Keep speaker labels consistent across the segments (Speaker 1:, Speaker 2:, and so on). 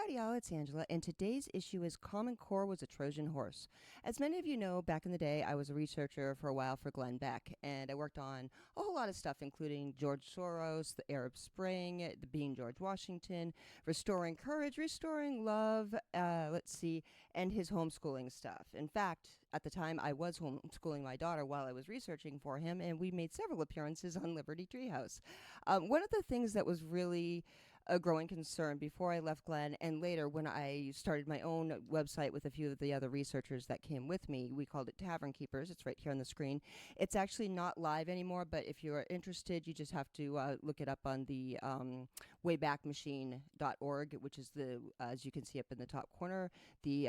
Speaker 1: Howdy, all, it's Angela, and today's issue is Common Core was a Trojan horse. As many of you know, back in the day, I was a researcher for a while for Glenn Beck, and I worked on a whole lot of stuff, including George Soros, the Arab Spring, the being George Washington, restoring courage, restoring love, and his homeschooling stuff. In fact, at the time, I was homeschooling my daughter while I was researching for him, and we made several appearances on Liberty Treehouse. One of the things that was really a growing concern before I left Glenn, and later when I started my own website with a few of the other researchers that came with me. We called it Tavern Keepers. It's right here on the screen. It's actually not live anymore, but if you're interested, you just have to look it up on the waybackmachine.org, which is the, as you can see up in the top corner, the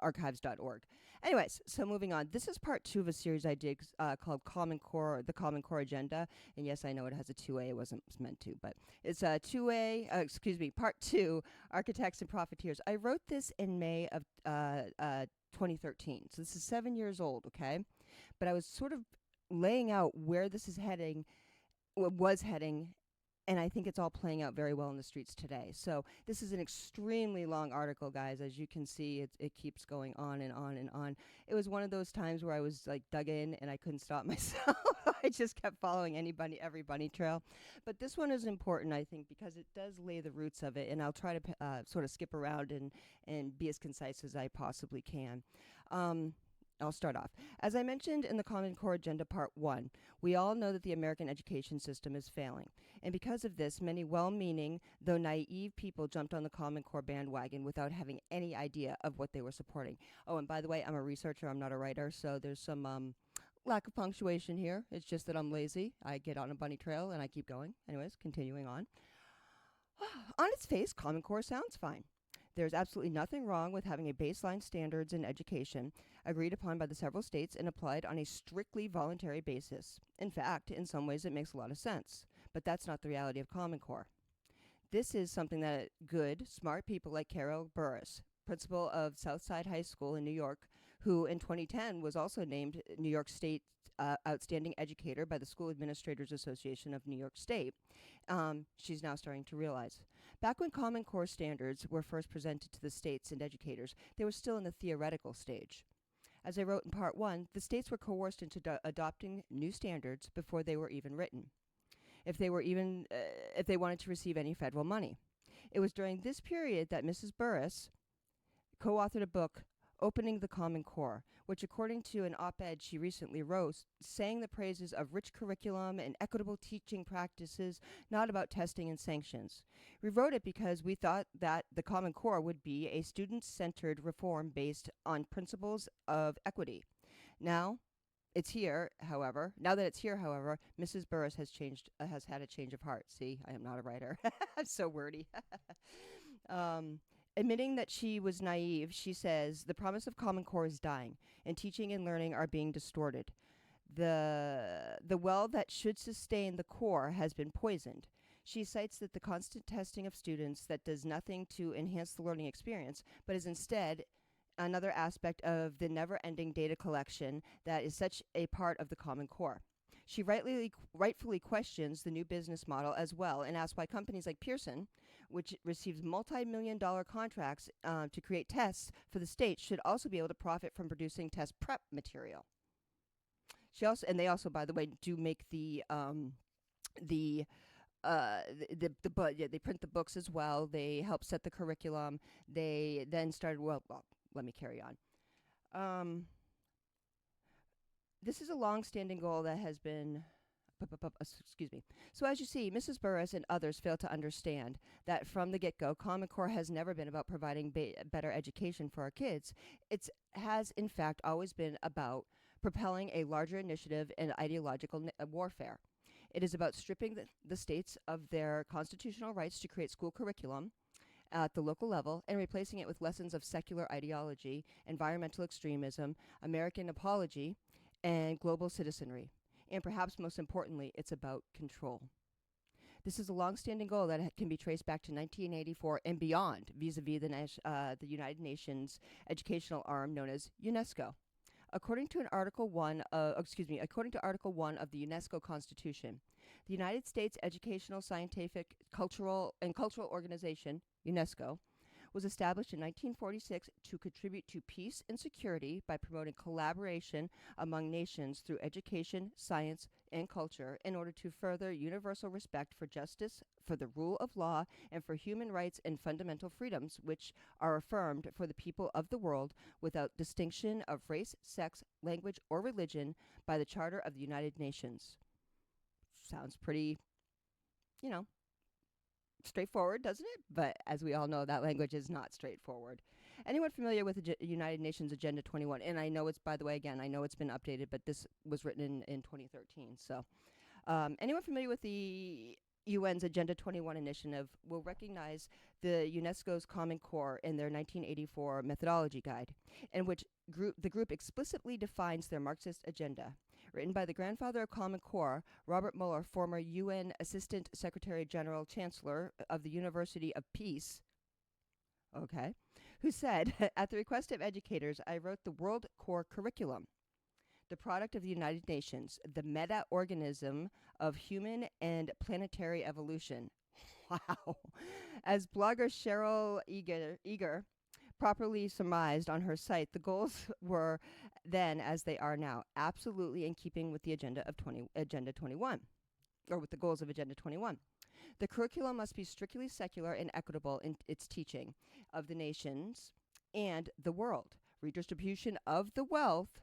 Speaker 1: archives.org. Anyways, so moving on. This is part 2 of a series I did called Common Core, the Common Core Agenda. And yes, I know it has a 2A. It wasn't meant to, but it's a 2A, part 2, Architects and Profiteers. I wrote this in May of 2013. So this is 7 years old, okay? But I was sort of laying out where this is heading, was heading, and I think it's all playing out very well in the streets today. So this is an extremely long article, guys. As you can see, it keeps going on and on and on. It was one of those times where I was like dug in and I couldn't stop myself. I just kept following every bunny trail. But this one is important, I think, because it does lay the roots of it. And I'll try to sort of skip around and be as concise as I possibly can. I'll start off. As I mentioned in the Common Core Agenda Part 1, we all know that the American education system is failing. And because of this, many well-meaning, though naive people jumped on the Common Core bandwagon without having any idea of what they were supporting. Oh, and by the way, I'm a researcher, I'm not a writer, so there's some lack of punctuation here. It's just that I'm lazy. I get on a bunny trail and I keep going. Anyways, continuing on. On its face, Common Core sounds fine. There's absolutely nothing wrong with having a baseline standards in education agreed upon by the several states and applied on a strictly voluntary basis. In fact, in some ways it makes a lot of sense, but that's not the reality of Common Core. This is something that good, smart people like Carol Burris, principal of Southside High School in New York, who in 2010 was also named New York State Outstanding Educator by the School Administrators Association of New York State, she's now starting to realize. Back when Common Core standards were first presented to the states and educators, they were still in the theoretical stage. As I wrote in Part 1, the states were coerced into adopting new standards before they were even written, if they wanted to receive any federal money. It was during this period that Mrs. Burris co-authored a book, Opening the Common Core, which, according to an op-ed she recently wrote, sang the praises of rich curriculum and equitable teaching practices, not about testing and sanctions. We wrote it because we thought that the Common Core would be a student-centered reform based on principles of equity. Now that it's here, however, Mrs. Burris has had a change of heart. See, I am not a writer. I'm so wordy. Admitting that she was naive, she says, the promise of Common Core is dying, and teaching and learning are being distorted. The well that should sustain the core has been poisoned. She cites that the constant testing of students that does nothing to enhance the learning experience, but is instead another aspect of the never-ending data collection that is such a part of the Common Core. She rightfully questions the new business model as well and asks why companies like Pearson, which receives multi-million-dollar contracts to create tests for the state, should also be able to profit from producing test prep material. They also, by the way, do make they print the books as well. They help set the curriculum. They then started, let me carry on. This is a long-standing goal that has been, excuse me. So as you see, Mrs. Burris and others fail to understand that from the get-go, Common Core has never been about providing better education for our kids. It has, in fact, always been about propelling a larger initiative in ideological warfare. It is about stripping the states of their constitutional rights to create school curriculum at the local level and replacing it with lessons of secular ideology, environmental extremism, American apology, and global citizenry. And perhaps most importantly, it's about control. This is a long-standing goal that can be traced back to 1984 and beyond, vis-a-vis the United Nations educational arm known as UNESCO. According to Article 1 of the UNESCO Constitution, the United States Educational, Scientific, Cultural Organization, UNESCO, was established in 1946 to contribute to peace and security by promoting collaboration among nations through education, science, and culture in order to further universal respect for justice, for the rule of law, and for human rights and fundamental freedoms, which are affirmed for the people of the world without distinction of race, sex, language, or religion by the Charter of the United Nations. Sounds pretty, you know, straightforward, doesn't it? But as we all know, that language is not straightforward. Anyone familiar with the United Nations Agenda 21? And I know it's, by the way, again, I know it's been updated, but this was written in 2013. So anyone familiar with the UN's Agenda 21 initiative will recognize the UNESCO's Common Core in their 1984 methodology guide, in which the group explicitly defines their Marxist agenda. Written by the grandfather of Common Core, Robert Mueller, former UN Assistant Secretary General Chancellor of the University of Peace, okay, who said, at the request of educators, I wrote the World Core Curriculum, the product of the United Nations, the meta-organism of human and planetary evolution. Wow. As blogger Cheryl Eager properly surmised on her site, the goals were then, as they are now, absolutely in keeping with the Agenda 21, or with the goals of Agenda 21. The curriculum must be strictly secular and equitable in its teaching of the nations and the world. Redistribution of the wealth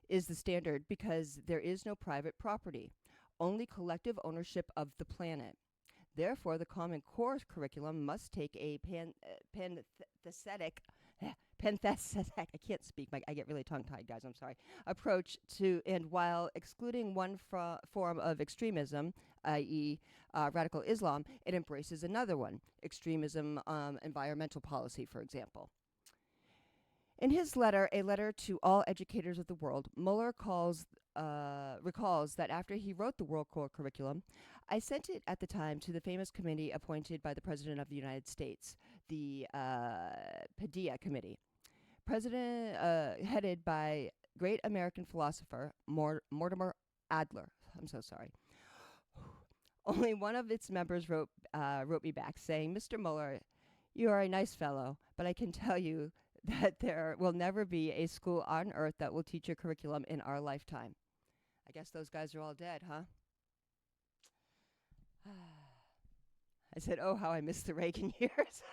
Speaker 1: is the standard because there is no private property, only collective ownership of the planet. Therefore, the Common Core curriculum must take a pantheistic, I can't speak, I get really tongue-tied, guys, I'm sorry, approach to, and while excluding one form of extremism, i.e. Radical Islam, it embraces another one, extremism, environmental policy, for example. In his letter, A Letter to All Educators of the World, Mueller recalls that after he wrote the World Core Curriculum, I sent it at the time to the famous committee appointed by the President of the United States, the Padilla Committee. Headed by great American philosopher Mortimer Adler. I'm so sorry. Only one of its members wrote me back saying, Mr. Mueller, you are a nice fellow, but I can tell you that there will never be a school on earth that will teach your curriculum in our lifetime. I guess those guys are all dead, huh? I said, oh, how I miss the Reagan years.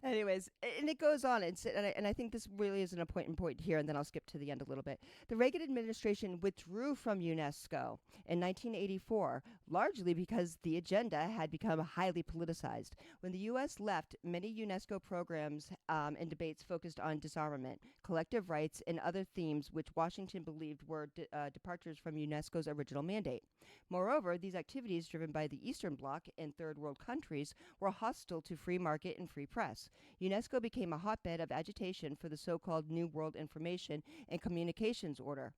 Speaker 1: Anyways, and it goes on, and I think this really is an important point here, and then I'll skip to the end a little bit. The Reagan administration withdrew from UNESCO in 1984, largely because the agenda had become highly politicized. When the U.S. left, many UNESCO programs and debates focused on disarmament, collective rights, and other themes which Washington believed were departures from UNESCO's original mandate. Moreover, these activities, driven by the Eastern Bloc and Third World countries, were hostile to free market and free press. UNESCO became a hotbed of agitation for the so-called New World Information and Communications Order,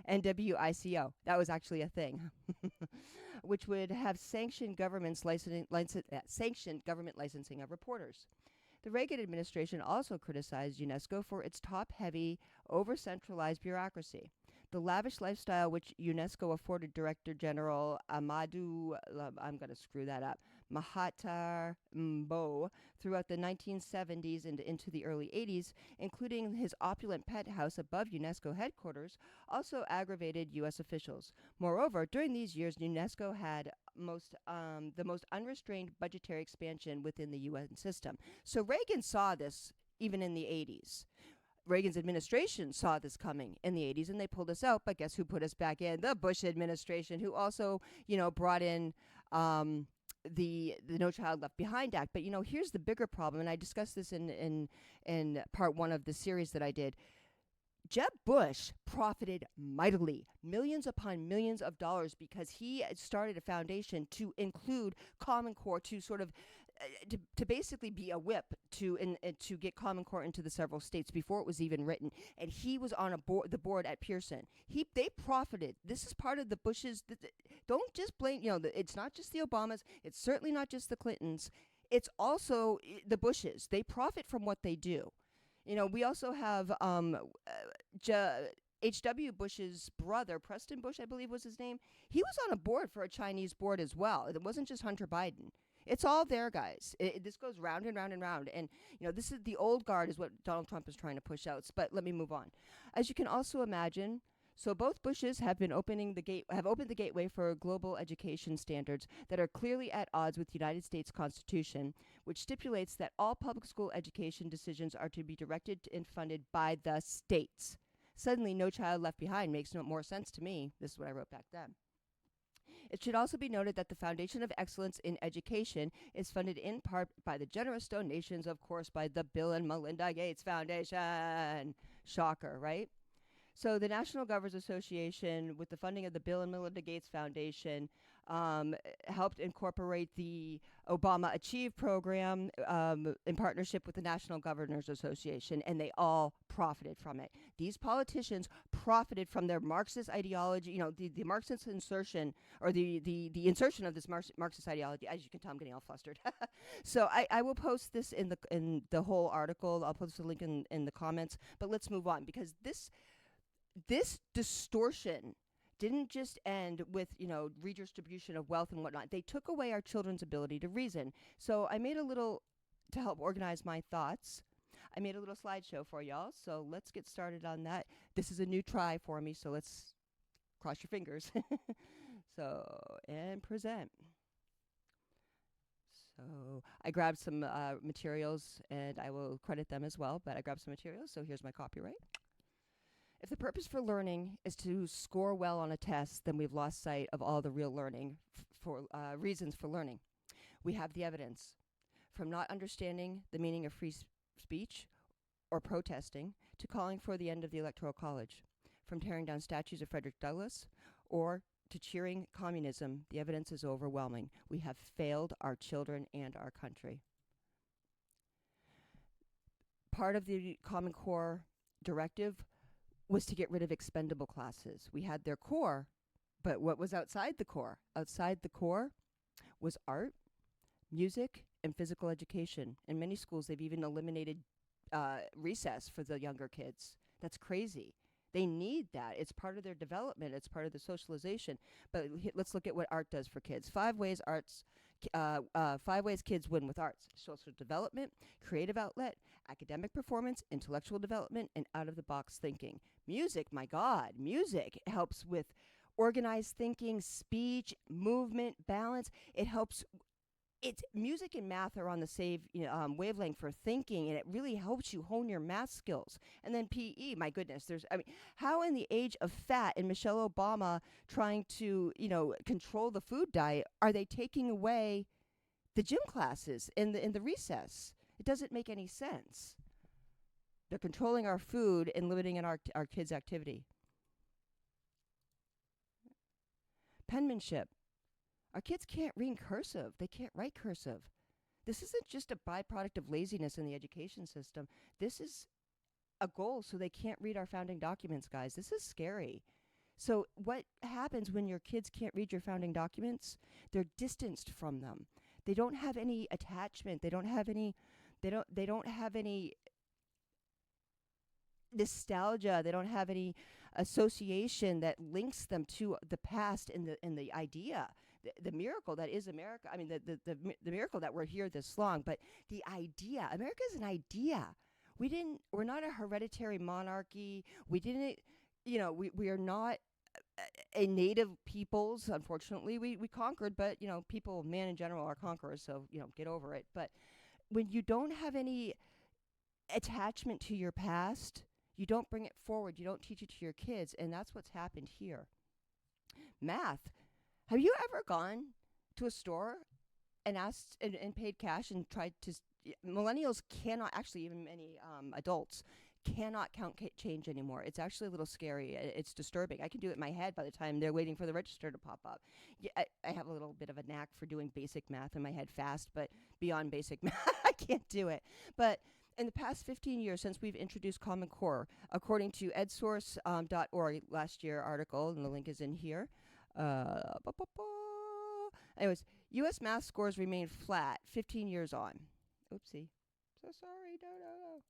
Speaker 1: NWICO. That was actually a thing, which would have sanctioned government licensing of reporters. The Reagan administration also criticized UNESCO for its top-heavy, over-centralized bureaucracy. The lavish lifestyle which UNESCO afforded Director General Amadou, I'm going to screw that up, Mahatar Mbo throughout the 1970s and into the early 80s, including his opulent penthouse above UNESCO headquarters, also aggravated U.S. officials. Moreover, during these years, UNESCO had the most unrestrained budgetary expansion within the UN system. So Reagan saw this even in the 80s. Reagan's administration saw this coming in the 80s, and they pulled us out. But guess who put us back in? The Bush administration, who also, brought in the No Child Left Behind Act. But here's the bigger problem, and I discussed this in part one of the series that I did. Jeb Bush profited mightily, millions upon millions of dollars, because he started a foundation to include Common Core, to sort of to basically be a whip to get Common Core into the several states before it was even written. And he was on the board at Pearson. They profited. This is part of the Bushes. Don't just blame, it's not just the Obamas. It's certainly not just the Clintons. It's also the Bushes. They profit from what they do. We also have H.W. Bush's brother, Preston Bush, I believe was his name. He was on a board for a Chinese board as well. It wasn't just Hunter Biden. It's all there, guys. This goes round and round and round. And, this is the old guard is what Donald Trump is trying to push out. But let me move on. As you can also imagine, so both Bushes have opened the gateway for global education standards that are clearly at odds with the United States Constitution, which stipulates that all public school education decisions are to be directed and funded by the states. Suddenly, No Child Left Behind makes no more sense to me. This is what I wrote back then. It should also be noted that the Foundation of Excellence in Education is funded in part by the generous donations, of course, by the Bill and Melinda Gates Foundation. Shocker, right? So the National Governors Association, with the funding of the Bill and Melinda Gates Foundation, helped incorporate the Obama Achieve program in partnership with the National Governors Association, and they all profited from it. These politicians profited from their Marxist ideology, the Marxist insertion, or the insertion of this Marxist ideology. As you can tell, I'm getting all flustered. So I will post this in the whole article. I'll post a link in the comments. But let's move on, because this distortion didn't just end with, redistribution of wealth and whatnot. They took away our children's ability to reason. So I made to help organize my thoughts, I made a little slideshow for y'all. So let's get started on that. This is a new try for me, so let's cross your fingers. And present. So I grabbed some materials, and I will credit them as well, but I grabbed some materials, so here's my copyright. If the purpose for learning is to score well on a test, then we've lost sight of all the real learning for reasons for learning. We have the evidence. From not understanding the meaning of free speech or protesting to calling for the end of the Electoral College. From tearing down statues of Frederick Douglass or to cheering communism, the evidence is overwhelming. We have failed our children and our country. Part of the Common Core directive was to get rid of expendable classes. We had their core, but what was outside the core? Outside the core was art, music, and physical education. In many schools, they've even eliminated recess for the younger kids. That's crazy. They need that. It's part of their development. It's part of the socialization. But let's look at what art does for kids. 5 ways kids win with arts: social development, creative outlet, academic performance, intellectual development, and out-of-the-box thinking. Music, my God, music helps with organized thinking, speech, movement, balance. It's music and math are on the same wavelength for thinking, and it really helps you hone your math skills. And then PE, my goodness, how in the age of fat and Michelle Obama trying to, control the food diet, are they taking away the gym classes in the recess? It doesn't make any sense. They're controlling our food and limiting our kids' activity. Penmanship. Our kids can't read cursive. They can't write cursive. This isn't just a byproduct of laziness in the education system. This is a goal, so they can't read our founding documents, guys. This is scary. So what happens when your kids can't read your founding documents? They're distanced from them. They don't have any attachment. They don't have any nostalgia. They don't have any association that links them to the past and the idea. The miracle that is America. I mean, the miracle that we're here this long, but the idea. America is an idea. We're not a hereditary monarchy. We are not a native peoples. Unfortunately, we conquered, but, people, man in general, are conquerors, so, get over it. But when you don't have any attachment to your past, you don't bring it forward. You don't teach it to your kids, and that's what's happened here. Math. Have you ever gone to a store and asked and paid cash and tried to? Millennials cannot, actually, even many adults cannot count change anymore. It's actually a little scary. It's disturbing. I can do it in my head by the time they're waiting for the register to pop up. Yeah, I have a little bit of a knack for doing basic math in my head fast, but beyond basic math, I can't do it. But in the past 15 years, since we've introduced Common Core, according to edsource.org last year article, and the link is in here. Anyways, U.S. math scores remain flat 15 years on. Oopsie. So sorry. No.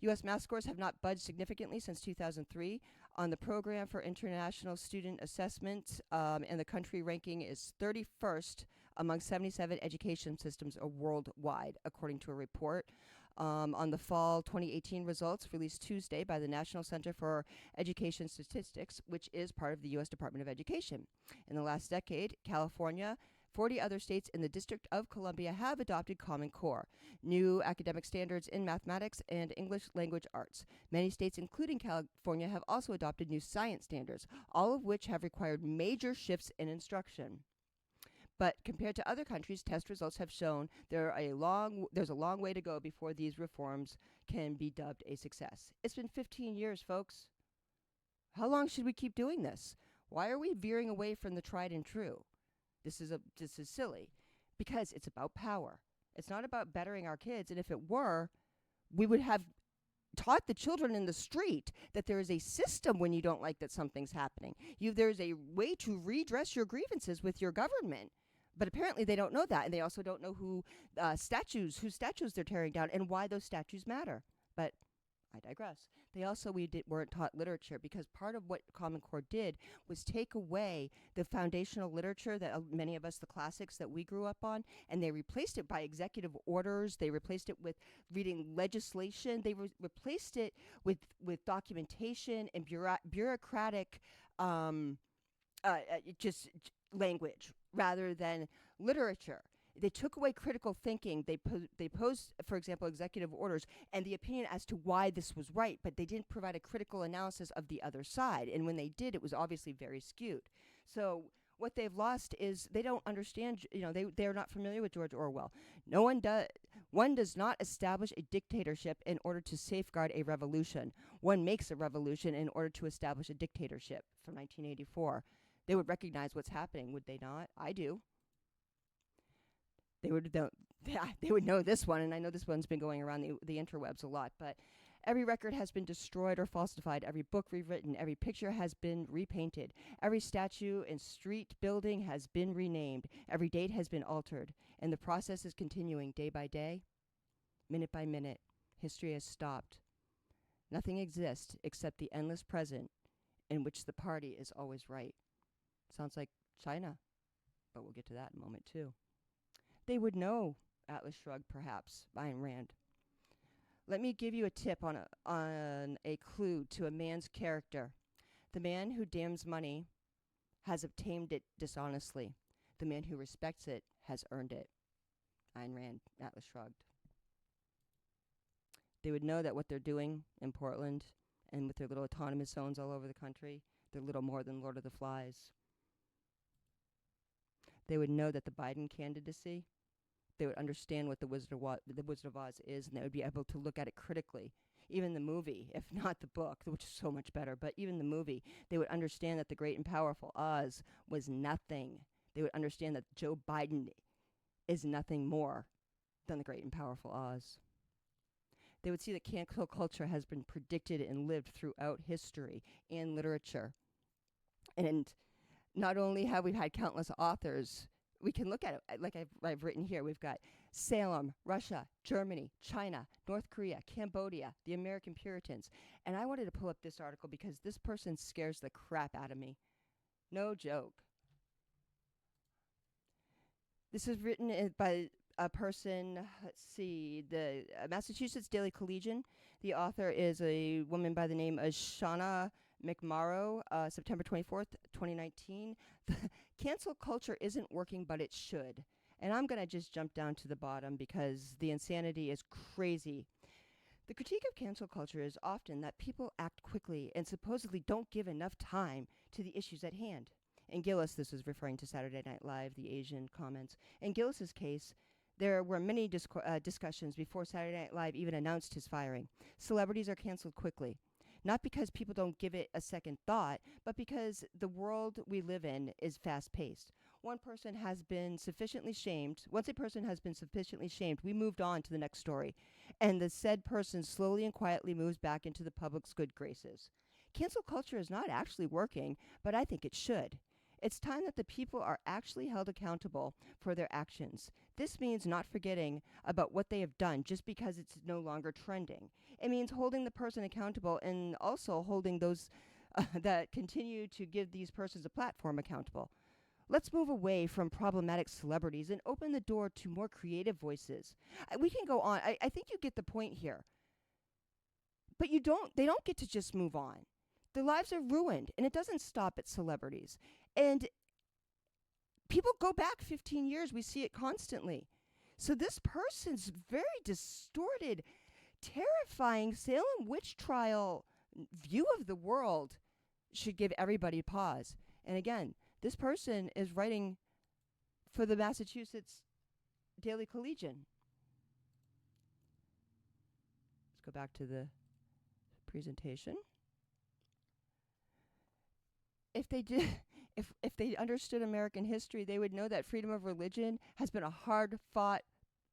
Speaker 1: U.S. math scores have not budged significantly since 2003. On the program for international student assessment, and the country ranking is 31st among 77 education systems worldwide, according to a report. On the fall 2018 results released Tuesday by the National Center for Education Statistics, which is part of the U.S. Department of Education. In the last decade, California, 40 other states in the District of Columbia have adopted Common Core, new academic standards in mathematics and English language arts. Many states, including California, have also adopted new science standards, all of which have required major shifts in instruction. But compared to other countries, test results have shown there's a long way to go before these reforms can be dubbed a success. It's been 15 years, folks. How long should we keep doing this? Why are we veering away from the tried and true? This is silly, because it's about power. It's not about bettering our kids, and if it were, we would have taught the children in the street that there is a system when you don't like that something's happening. There's a way to redress your grievances with your government. But apparently they don't know that, and they also don't know whose statues they're tearing down and why those statues matter. But I digress. We weren't taught literature, because part of what Common Core did was take away the foundational literature that many of us, the classics that we grew up on, and they replaced it by executive orders. They replaced it with reading legislation. They replaced it with documentation and bureaucratic just language rather than literature. They took away critical thinking. They posed, for example, executive orders and the opinion as to why this was right, but they didn't provide a critical analysis of the other side. And when they did, it was obviously very skewed. So what they've lost is they don't understand, they're not familiar with George Orwell. One does not establish a dictatorship in order to safeguard a revolution. One makes a revolution in order to establish a dictatorship, from 1984. They would recognize what's happening, would they not? I do. They would know this one, and I know this one's been going around the interwebs a lot, but every record has been destroyed or falsified, every book rewritten, every picture has been repainted, every statue and street building has been renamed, every date has been altered, and the process is continuing day by day, minute by minute. History has stopped. Nothing exists except the endless present in which the party is always right. Sounds like China, but we'll get to that in a moment too. They would know, Atlas Shrugged, perhaps, Ayn Rand. Let me give you a tip on a clue to a man's character. The man who damns money has obtained it dishonestly. The man who respects it has earned it. Ayn Rand, Atlas Shrugged. They would know that what they're doing in Portland and with their little autonomous zones all over the country, they're little more than Lord of the Flies. They would know that the Biden candidacy, they would understand what the Wizard of Oz is, and they would be able to look at it critically. Even the movie, if not the book, which is so much better, but even the movie, they would understand that the great and powerful Oz was nothing. They would understand that Joe Biden is nothing more than the great and powerful Oz. They would see that cancel culture has been predicted and lived throughout history and literature. And not only have we had countless authors, we can look at it like I've written here. We've got Salem, Russia, Germany, China, North Korea, Cambodia, the American Puritans. And I wanted to pull up this article because this person scares the crap out of me. No joke. This is written by a person, let's see, the Massachusetts Daily Collegian. The author is a woman by the name of Shauna McMorrow, September 24th, 2019. Cancel culture isn't working, but it should. And I'm going to just jump down to the bottom because the insanity is crazy. The critique of cancel culture is often that people act quickly and supposedly don't give enough time to the issues at hand. In Gillis, this is referring to Saturday Night Live, the Asian comments. In Gillis's case, there were many discussions before Saturday Night Live even announced his firing. Celebrities are canceled quickly. Not because people don't give it a second thought, but because the world we live in is fast-paced. Once a person has been sufficiently shamed, we moved on to the next story. And the said person slowly and quietly moves back into the public's good graces. Cancel culture is not actually working, but I think it should. It's time that the people are actually held accountable for their actions. This means not forgetting about what they have done just because it's no longer trending. It means holding the person accountable and also holding those that continue to give these persons a platform accountable. Let's move away from problematic celebrities and open the door to more creative voices. We can go on. I think you get the point here. But they don't get to just move on. Their lives are ruined, and it doesn't stop at celebrities. And people go back 15 years. We see it constantly. So this person's very distorted, terrifying Salem witch trial view of the world should give everybody pause. And again, this person is writing for the Massachusetts Daily Collegian. Let's go back to the presentation. If they did, if they understood American history, they would know that freedom of religion has been a hard-fought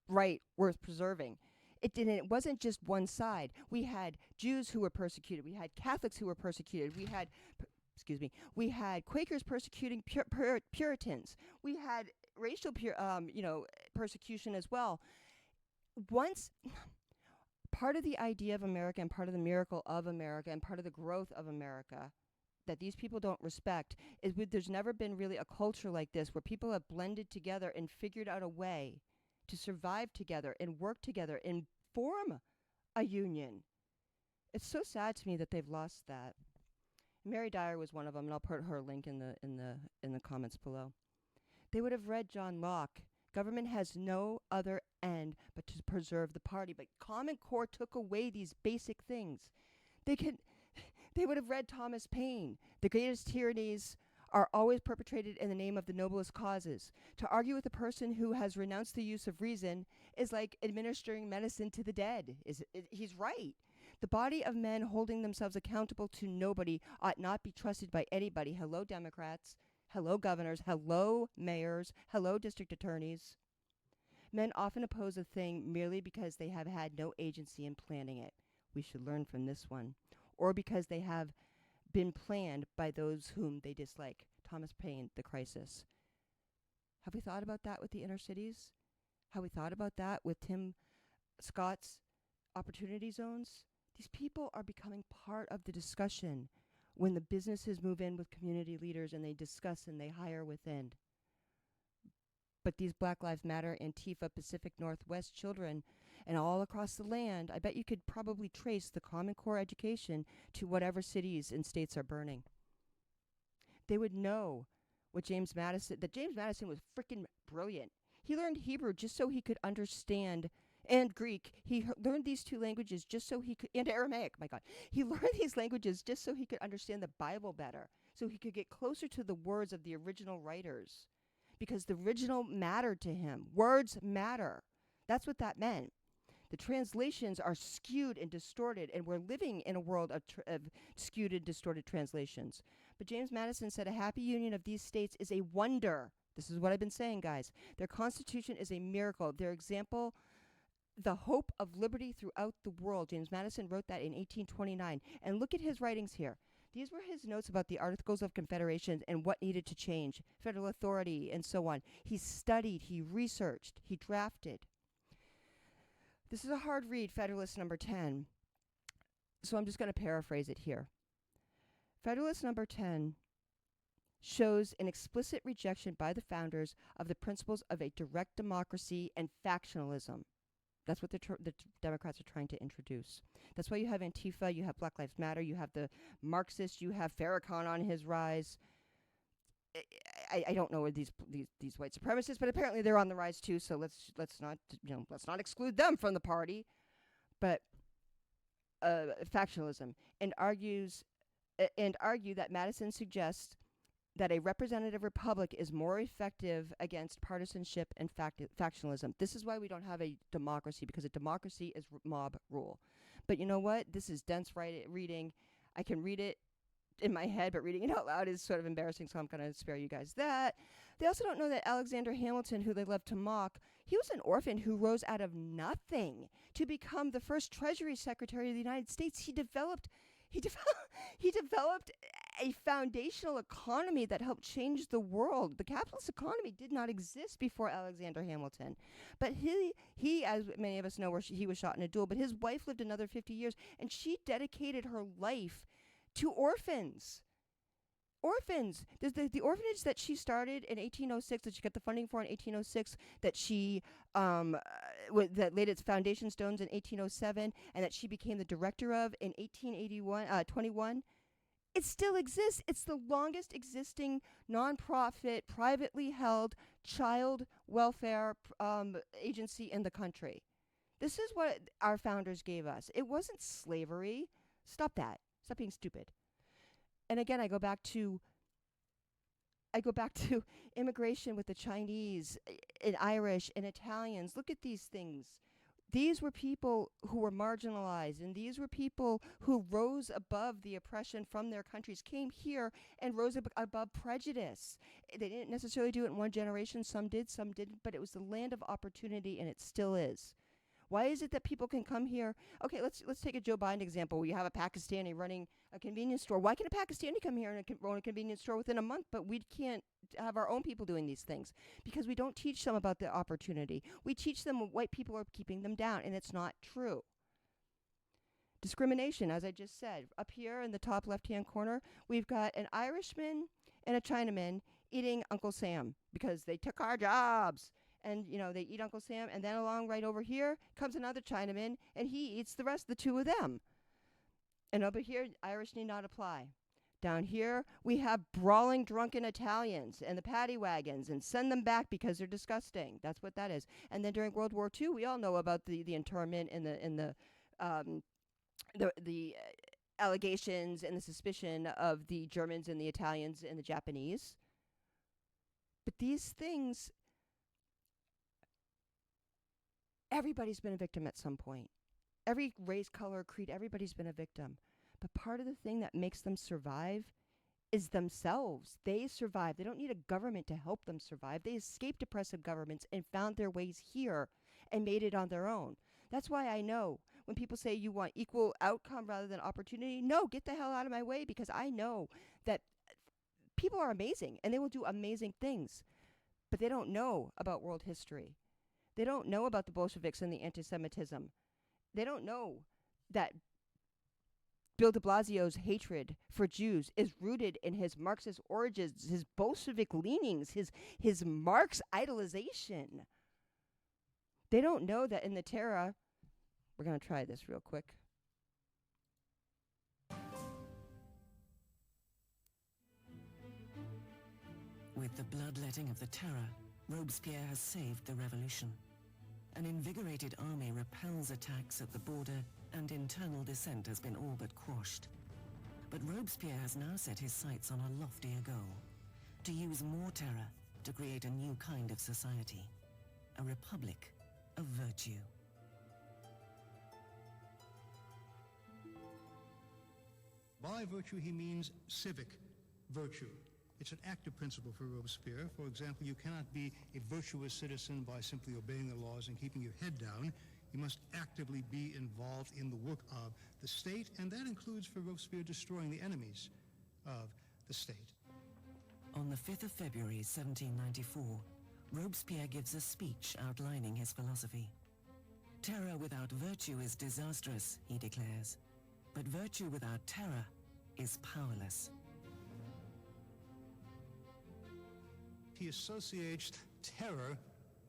Speaker 1: right worth preserving. It wasn't just one side. We had Jews who were persecuted. We had Catholics who were persecuted. We had Quakers persecuting Puritans. We had racial persecution as well. Once part of the idea of America and part of the miracle of America and part of the growth of America that these people don't respect is there's never been really a culture like this where people have blended together and figured out a way to survive together and work together and form a union. It's so sad to me that they've lost that. Mary Dyer was one of them, and I'll put her link in the comments below. They would have read John Locke. Government has no other end but to preserve the party. But Common Core took away these basic things. They would have read Thomas Paine. The greatest tyrannies are always perpetrated in the name of the noblest causes. To argue with a person who has renounced the use of reason is like administering medicine to the dead. He's right. The body of men holding themselves accountable to nobody ought not be trusted by anybody. Hello, Democrats. Hello, governors. Hello, mayors. Hello, district attorneys. Men often oppose a thing merely because they have had no agency in planning it. We should learn from this one. Or because they have been planned by those whom they dislike. Thomas Paine, The Crisis. Have we thought about that with the inner cities? Have we thought about that with Tim Scott's opportunity zones? These people are becoming part of the discussion when the businesses move in with community leaders and they discuss and they hire within. But these Black Lives Matter, Antifa, Pacific Northwest children, and all across the land, I bet you could probably trace the Common Core education to whatever cities and states are burning. They would know that James Madison was freaking brilliant. He learned Hebrew just so he could understand, and Greek. He learned these two languages just so he could, and Aramaic, my God. He learned these languages just so he could understand the Bible better, so he could get closer to the words of the original writers. Because the original mattered to him. Words matter. That's what that meant. The translations are skewed and distorted, and we're living in a world of skewed and distorted translations. But James Madison said a happy union of these states is a wonder. This is what I've been saying, guys. Their constitution is a miracle. Their example, the hope of liberty throughout the world. James Madison wrote that in 1829. And look at his writings here. These were his notes about the Articles of Confederation and what needed to change, federal authority, and so on. He studied, he researched, he drafted. This is a hard read, Federalist number 10. So I'm just going to paraphrase it here. Federalist number 10 shows an explicit rejection by the founders of the principles of a direct democracy and factionalism. That's what the Democrats are trying to introduce. That's why you have Antifa, you have Black Lives Matter, you have the Marxists, you have Farrakhan on his rise. I don't know where these white supremacists, but apparently they're on the rise too. So let's not exclude them from the party. But factionalism and argue that Madison suggests that a representative republic is more effective against partisanship and factionalism. This is why we don't have a democracy, because a democracy is mob rule. But you know what? This is dense reading. I can read it in my head, but reading it out loud is sort of embarrassing, so I'm going to spare you guys that. They also don't know that Alexander Hamilton, who they love to mock, he was an orphan who rose out of nothing to become the first Treasury Secretary of the United States. He developed a foundational economy that helped change the world. The capitalist economy did not exist before Alexander Hamilton. But he, as many of us know, he was shot in a duel, but his wife lived another 50 years, and she dedicated her life to orphans. Orphans. The orphanage that she started in 1806, that she got the funding for in 1806, that she that laid its foundation stones in 1807, and that she became the director of in 1821. It still exists. It's the longest existing nonprofit, privately held child welfare agency in the country. This is what our founders gave us. It wasn't slavery. Stop that. Stop being stupid. And again, I go back to immigration with the Chinese and Irish and Italians. Look at these things. These were people who were marginalized, and these were people who rose above the oppression from their countries, came here and rose above prejudice. They didn't necessarily do it in one generation. Some did, some didn't, but it was the land of opportunity, and it still is. Why is it that people can come here? Okay, let's take a Joe Biden example where you have a Pakistani running a convenience store. Why can a Pakistani come here and run a convenience store within a month, but we can't have our own people doing these things? Because we don't teach them about the opportunity. We teach them white people are keeping them down, and it's not true. Discrimination, as I just said. Up here in the top left-hand corner, we've got an Irishman and a Chinaman eating Uncle Sam because they took our jobs. And, they eat Uncle Sam, and then along right over here comes another Chinaman, and he eats the rest of the two of them. And over here, Irish need not apply. Down here, we have brawling drunken Italians and the paddy wagons, and send them back because they're disgusting. That's what that is. And then during World War II, we all know about the internment and the allegations and the suspicion of the Germans and the Italians and the Japanese. But these things, everybody's been a victim at some point. Every race, color, creed, everybody's been a victim. But part of the thing that makes them survive is themselves. They survive. They don't need a government to help them survive. They escaped oppressive governments and found their ways here and made it on their own. That's why I know when people say you want equal outcome rather than opportunity, no, get the hell out of my way, because I know that people are amazing and they will do amazing things, but they don't know about world history. They don't know about the Bolsheviks and the anti-Semitism. They don't know that Bill de Blasio's hatred for Jews is rooted in his Marxist origins, his Bolshevik leanings, his Marx idolization. They don't know that in the Terra, we're going to try this real quick.
Speaker 2: With the bloodletting of the Terror, Robespierre has saved the revolution. An invigorated army repels attacks at the border, and internal dissent has been all but quashed. But Robespierre has now set his sights on a loftier goal: to use more terror to create a new kind of society, a republic of virtue.
Speaker 3: By virtue, he means civic virtue. It's an active principle for Robespierre. For example, you cannot be a virtuous citizen by simply obeying the laws and keeping your head down. You must actively be involved in the work of the state, and that includes for Robespierre destroying the enemies of the state.
Speaker 2: On the 5th of February 1794, Robespierre gives a speech outlining his philosophy. Terror without virtue is disastrous, he declares, but virtue without terror is powerless.
Speaker 3: He associates terror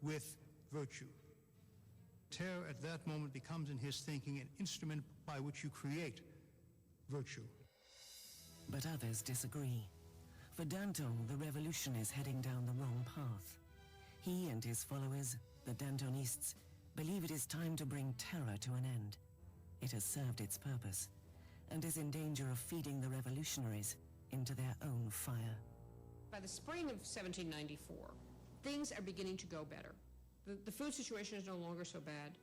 Speaker 3: with virtue. Terror at that moment becomes in his thinking an instrument by which you create virtue.
Speaker 2: But others disagree. For Danton, the revolution is heading down the wrong path. He and his followers, the Dantonists, believe it is time to bring terror to an end. It has served its purpose, and is in danger of feeding the revolutionaries into their own fire.
Speaker 4: By the spring of 1794, things are beginning to go better. The food situation is no longer so bad,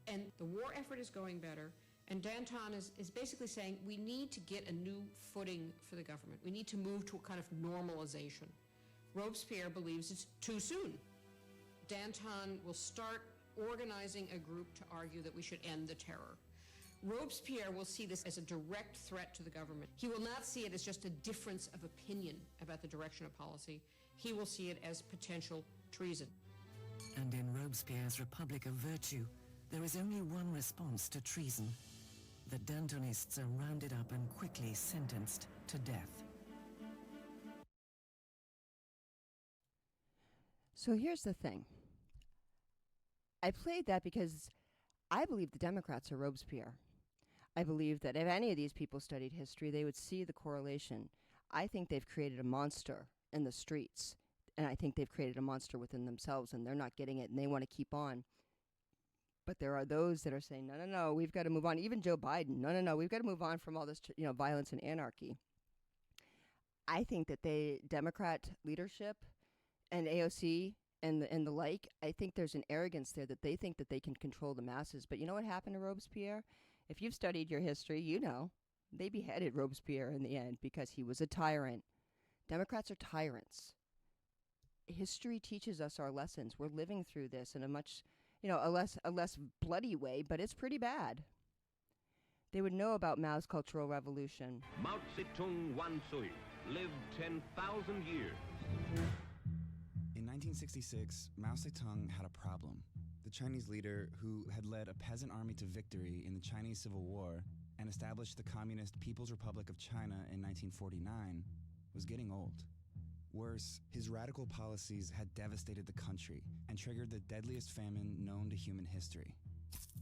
Speaker 4: and the war effort is going better, and Danton is basically saying we need to get a new footing for the government. We need to move to a kind of normalization. Robespierre believes it's too soon. Danton will start organizing a group to argue that we should end the terror. Robespierre will see this as a direct threat to the government. He will not see it as just a difference of opinion about the direction of policy. He will see it as potential treason.
Speaker 2: And in Robespierre's Republic of Virtue, there is only one response to treason. The Dantonists are rounded up and quickly sentenced to death.
Speaker 1: So here's the thing. I played that because I believe the Democrats are Robespierre. I believe that if any of these people studied history, they would see the correlation. I think they've created a monster in the streets, and I think they've created a monster within themselves, and they're not getting it, and they want to keep on. But there are those that are saying, no, we've got to move on. Even Joe Biden, no, we've got to move on from all this, violence and anarchy. I think that Democrat leadership and AOC and the like, I think there's an arrogance there that they think that they can control the masses. But you know what happened to Robespierre? If you've studied your history, you know they beheaded Robespierre in the end because he was a tyrant. Democrats are tyrants. History teaches us our lessons. We're living through this in a much, a less bloody way, but it's pretty bad. They would know about Mao's Cultural Revolution.
Speaker 5: Mao Zedong Wansui lived 10,000 years.
Speaker 6: In 1966, Mao Zedong had a problem. The Chinese leader, who had led a peasant army to victory in the Chinese Civil War and established the Communist People's Republic of China in 1949, was getting old. Worse, his radical policies had devastated the country and triggered the deadliest famine known to human history.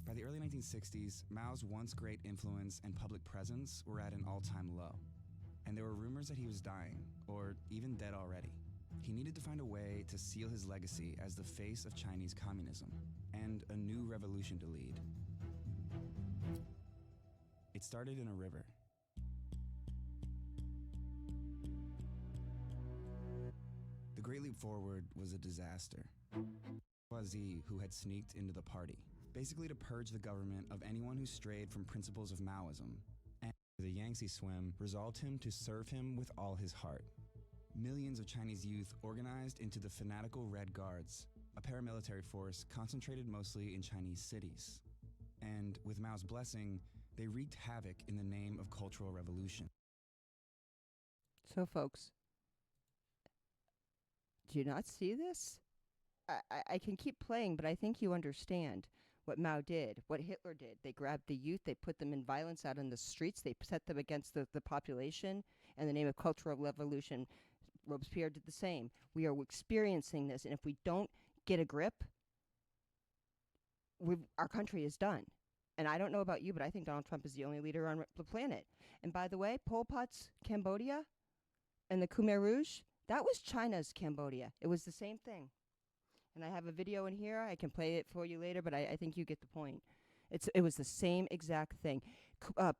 Speaker 6: By the early 1960s, Mao's once great influence and public presence were at an all-time low, and there were rumors that he was dying, or even dead already. He needed to find a way to seal his legacy as the face of Chinese communism, and a new revolution to lead. It started in a river. The Great Leap Forward was a disaster. Bourgeoisie who had sneaked into the party, basically to purge the government of anyone who strayed from principles of Maoism, and the Yangtze swim resolved him to serve him with all his heart. Millions of Chinese youth organized into the fanatical Red Guards, a paramilitary force concentrated mostly in Chinese cities. And with Mao's blessing, they wreaked havoc in the name of cultural revolution.
Speaker 1: So, folks, do you not see this? I can keep playing, but I think you understand what Mao did, what Hitler did. They grabbed the youth, they put them in violence out in the streets, they set them against the population in the name of cultural revolution. Robespierre did the same. We are experiencing this, and if we don't get a grip, our country is done. And I don't know about you, but I think Donald Trump is the only leader on the planet. And by the way, Pol Pot's Cambodia and the Khmer Rouge, that was China's Cambodia. It was the same thing. And I have a video in here. I can play it for you later, but I think you get the point. It was the same exact thing.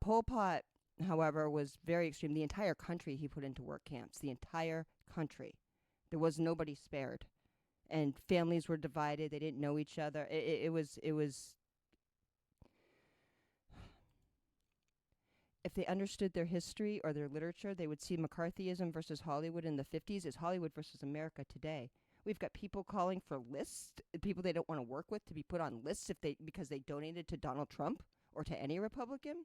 Speaker 1: Pol Pot, however, was very extreme. The entire country he put into work camps. The entire country. There was nobody spared. And families were divided. They didn't know each other. It was... If they understood their history or their literature, they would see McCarthyism versus Hollywood in the 50s is Hollywood versus America today. We've got people calling for lists, people they don't want to work with to be put on lists because they donated to Donald Trump or to any Republican.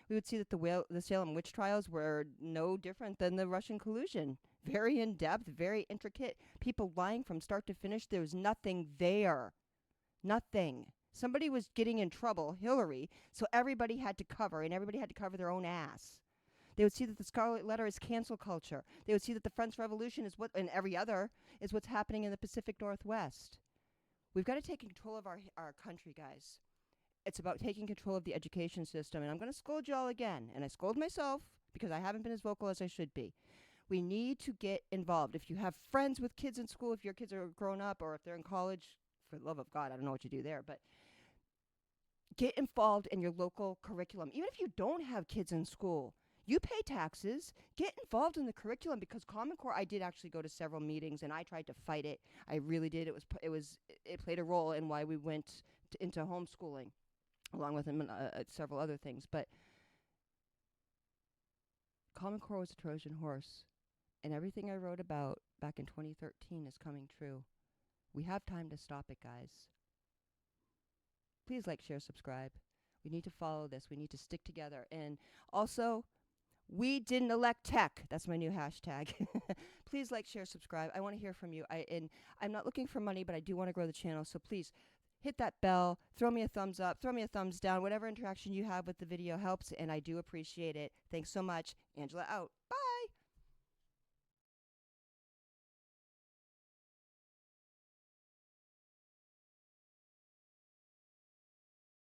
Speaker 1: We would see that the Salem witch trials were no different than the Russian collusion. Very in-depth, very intricate. People lying from start to finish. There was nothing there. Nothing. Somebody was getting in trouble, Hillary, so everybody had to cover, and everybody had to cover their own ass. They would see that the Scarlet Letter is cancel culture. They would see that the French Revolution is and every other is what's happening in the Pacific Northwest. We've got to take control of our country, guys. It's about taking control of the education system, and I'm going to scold y'all again, and I scold myself because I haven't been as vocal as I should be. We need to get involved. If you have friends with kids in school, if your kids are grown up, or if they're in college, for the love of God, I don't know what you do there, but get involved in your local curriculum. Even if you don't have kids in school, you pay taxes, get involved in the curriculum, because Common Core, I did actually go to several meetings and I tried to fight it. I really did. It played a role in why we went into homeschooling, along with several other things. But Common Core was a Trojan horse, and everything I wrote about back in 2013 is coming true. We have time to stop it, guys. Please like, share, subscribe. We need to follow this. We need to stick together. And also, we didn't elect tech. That's my new hashtag. Please like, share, subscribe. I want to hear from you. And I'm not looking for money, but I do want to grow the channel. So please hit that bell, throw me a thumbs up, throw me a thumbs down. Whatever interaction you have with the video helps, and I do appreciate it. Thanks so much. Angela out. Bye.